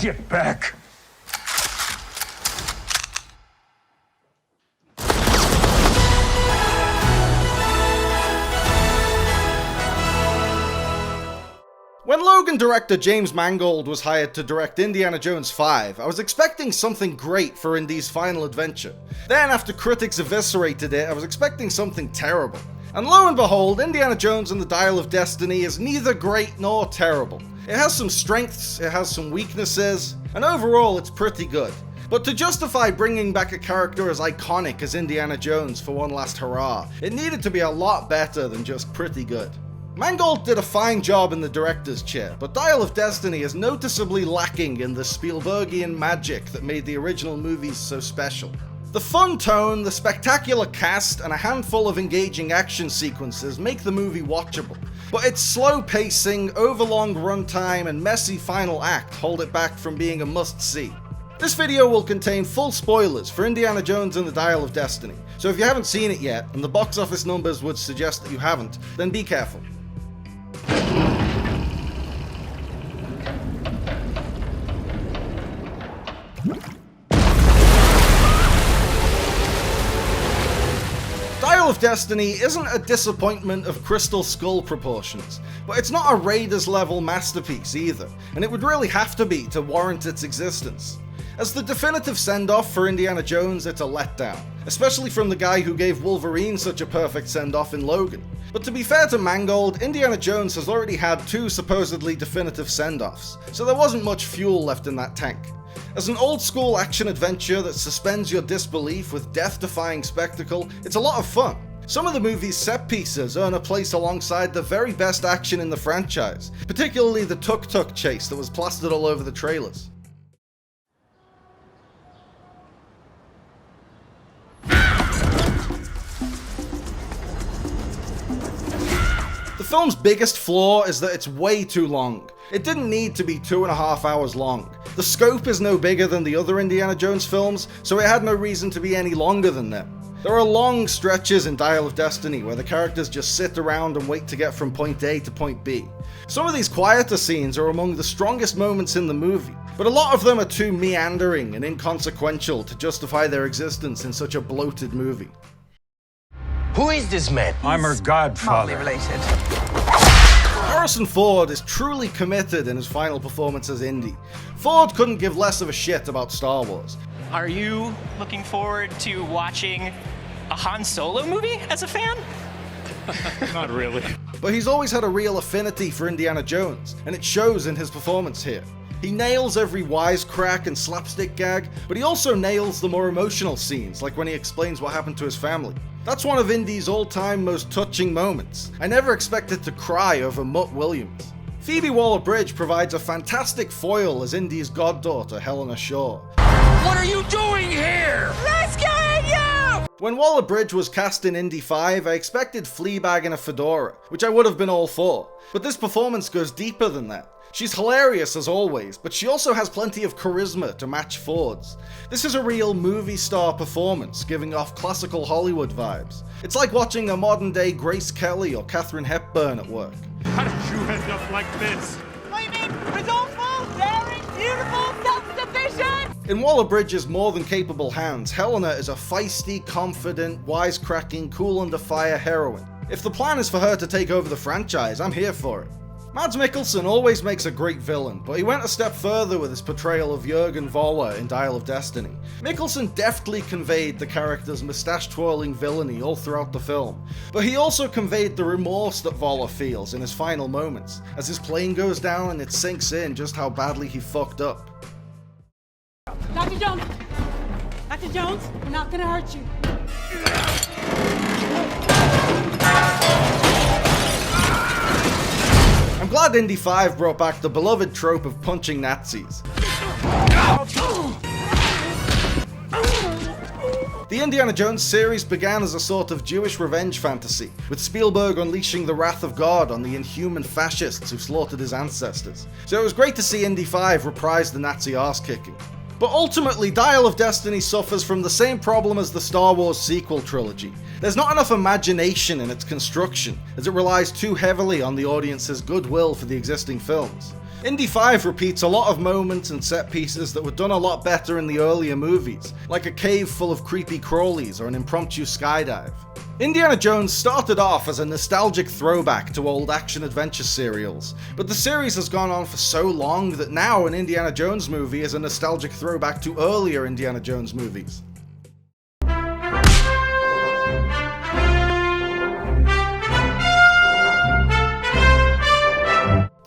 Get back! When Logan director James Mangold was hired to direct Indiana Jones 5, I was expecting something great for Indy's final adventure. Then, after critics eviscerated it, I was expecting something terrible. And lo and behold, Indiana Jones and the Dial of Destiny is neither great nor terrible. It has some strengths, it has some weaknesses, and overall it's pretty good. But to justify bringing back a character as iconic as Indiana Jones for one last hurrah, it needed to be a lot better than just pretty good. Mangold did a fine job in the director's chair, but Dial of Destiny is noticeably lacking in the Spielbergian magic that made the original movies so special. The fun tone, the spectacular cast, and a handful of engaging action sequences make the movie watchable, but its slow pacing, overlong runtime, and messy final act hold it back from being a must-see. This video will contain full spoilers for Indiana Jones and the Dial of Destiny, so if you haven't seen it yet, and the box office numbers would suggest that you haven't, then be careful. Dial of Destiny isn't a disappointment of Crystal Skull proportions, but it's not a Raiders level masterpiece either, and it would really have to be to warrant its existence. As the definitive send-off for Indiana Jones, it's a letdown, especially from the guy who gave Wolverine such a perfect send-off in Logan. But to be fair to Mangold, Indiana Jones has already had two supposedly definitive send-offs, so there wasn't much fuel left in that tank. As an old-school action-adventure that suspends your disbelief with death-defying spectacle, it's a lot of fun. Some of the movie's set pieces earn a place alongside the very best action in the franchise, particularly the tuk-tuk chase that was plastered all over the trailers. The film's biggest flaw is that it's way too long. It didn't need to be 2.5 hours long. The scope is no bigger than the other Indiana Jones films, so it had no reason to be any longer than them. There are long stretches in Dial of Destiny where the characters just sit around and wait to get from point A to point B. Some of these quieter scenes are among the strongest moments in the movie, but a lot of them are too meandering and inconsequential to justify their existence in such a bloated movie. Who is this man? I'm her godfather. Related. Harrison Ford is truly committed in his final performance as Indy. Ford couldn't give less of a shit about Star Wars. Are you looking forward to watching a Han Solo movie as a fan? Not really. But he's always had a real affinity for Indiana Jones, and it shows in his performance here. He nails every wisecrack and slapstick gag, but he also nails the more emotional scenes, like when he explains what happened to his family. That's one of Indy's all-time most touching moments. I never expected to cry over Mutt Williams. Phoebe Waller-Bridge provides a fantastic foil as Indy's goddaughter, Helena Shaw. What are you doing here? Rescuing you! When Waller-Bridge was cast in Indy 5, I expected Fleabag in a fedora, which I would have been all for. But this performance goes deeper than that. She's hilarious as always, but she also has plenty of charisma to match Ford's. This is a real movie star performance, giving off classical Hollywood vibes. It's like watching a modern day Grace Kelly or Katharine Hepburn at work. How did you end up like this? What do you mean? Resourceful, daring, beautiful, self-sufficient! In Waller-Bridge's more than capable hands, Helena is a feisty, confident, wisecracking, cool under fire heroine. If the plan is for her to take over the franchise, I'm here for it. Mads Mikkelsen always makes a great villain, but he went a step further with his portrayal of Jürgen Voller in Dial of Destiny. Mikkelsen deftly conveyed the character's mustache-twirling villainy all throughout the film, but he also conveyed the remorse that Voller feels in his final moments, as his plane goes down and it sinks in just how badly he fucked up. Dr. Jones! Dr. Jones, we're not gonna hurt you. I'm glad Indy 5 brought back the beloved trope of punching Nazis. The Indiana Jones series began as a sort of Jewish revenge fantasy, with Spielberg unleashing the wrath of God on the inhuman fascists who slaughtered his ancestors. So it was great to see Indy 5 reprise the Nazi arse-kicking. But ultimately, Dial of Destiny suffers from the same problem as the Star Wars sequel trilogy. There's not enough imagination in its construction, as it relies too heavily on the audience's goodwill for the existing films. Indy 5 repeats a lot of moments and set pieces that were done a lot better in the earlier movies, like a cave full of creepy crawlies or an impromptu skydive. Indiana Jones started off as a nostalgic throwback to old action-adventure serials, but the series has gone on for so long that now an Indiana Jones movie is a nostalgic throwback to earlier Indiana Jones movies.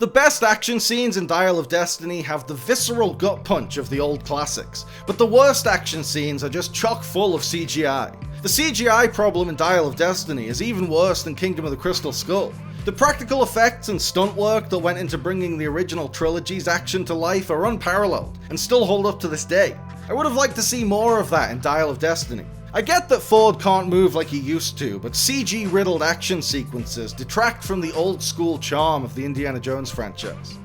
The best action scenes in Dial of Destiny have the visceral gut punch of the old classics, but the worst action scenes are just chock full of CGI. The CGI problem in Dial of Destiny is even worse than Kingdom of the Crystal Skull. The practical effects and stunt work that went into bringing the original trilogy's action to life are unparalleled, and still hold up to this day. I would have liked to see more of that in Dial of Destiny. I get that Ford can't move like he used to, but CG-riddled action sequences detract from the old-school charm of the Indiana Jones franchise.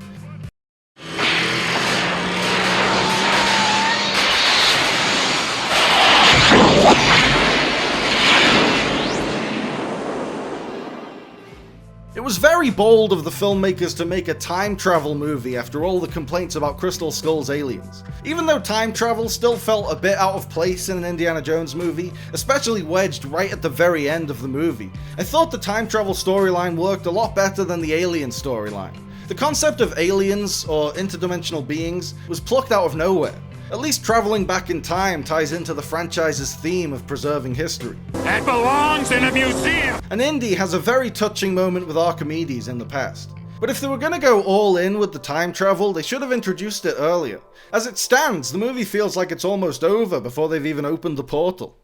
It was very bold of the filmmakers to make a time travel movie after all the complaints about Crystal Skull's aliens. Even though time travel still felt a bit out of place in an Indiana Jones movie, especially wedged right at the very end of the movie, I thought the time travel storyline worked a lot better than the alien storyline. The concept of aliens, or interdimensional beings, was plucked out of nowhere. At least traveling back in time ties into the franchise's theme of preserving history. That belongs in a museum! And Indy has a very touching moment with Archimedes in the past. But if they were gonna go all in with the time travel, they should have introduced it earlier. As it stands, the movie feels like it's almost over before they've even opened the portal.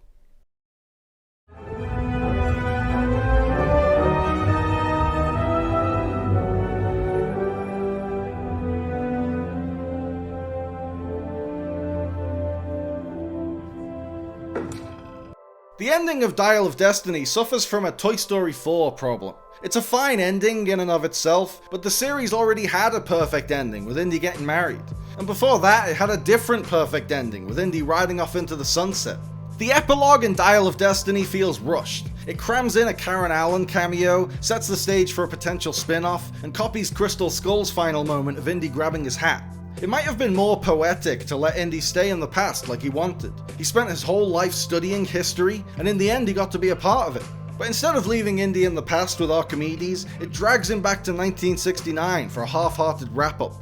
The ending of Dial of Destiny suffers from a Toy Story 4 problem. It's a fine ending in and of itself, but the series already had a perfect ending with Indy getting married. And before that, it had a different perfect ending with Indy riding off into the sunset. The epilogue in Dial of Destiny feels rushed. It crams in a Karen Allen cameo, sets the stage for a potential spin-off, and copies Crystal Skull's final moment of Indy grabbing his hat. It might have been more poetic to let Indy stay in the past like he wanted. He spent his whole life studying history, and in the end he got to be a part of it. But instead of leaving Indy in the past with Archimedes, it drags him back to 1969 for a half-hearted wrap-up.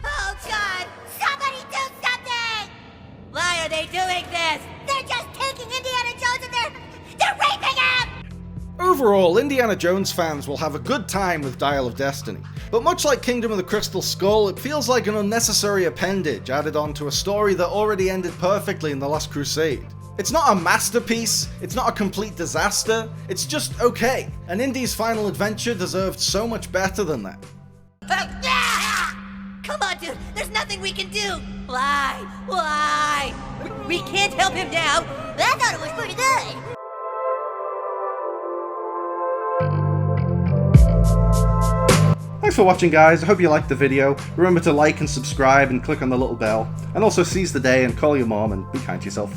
Oh God! Somebody do something! Why are they doing this? They're just taking Indiana Jones and they're raping him! Overall, Indiana Jones fans will have a good time with Dial of Destiny, but much like Kingdom of the Crystal Skull, it feels like an unnecessary appendage added on to a story that already ended perfectly in The Last Crusade. It's not a masterpiece, it's not a complete disaster, it's just okay, and Indy's final adventure deserved so much better than that. Come on, dude, there's nothing we can do! Why? Why? We can't help him now! I thought it was pretty good! Thanks for watching, guys. I hope you liked the video. Remember to like and subscribe and click on the little bell. And also seize the day and call your mom and be kind to yourself.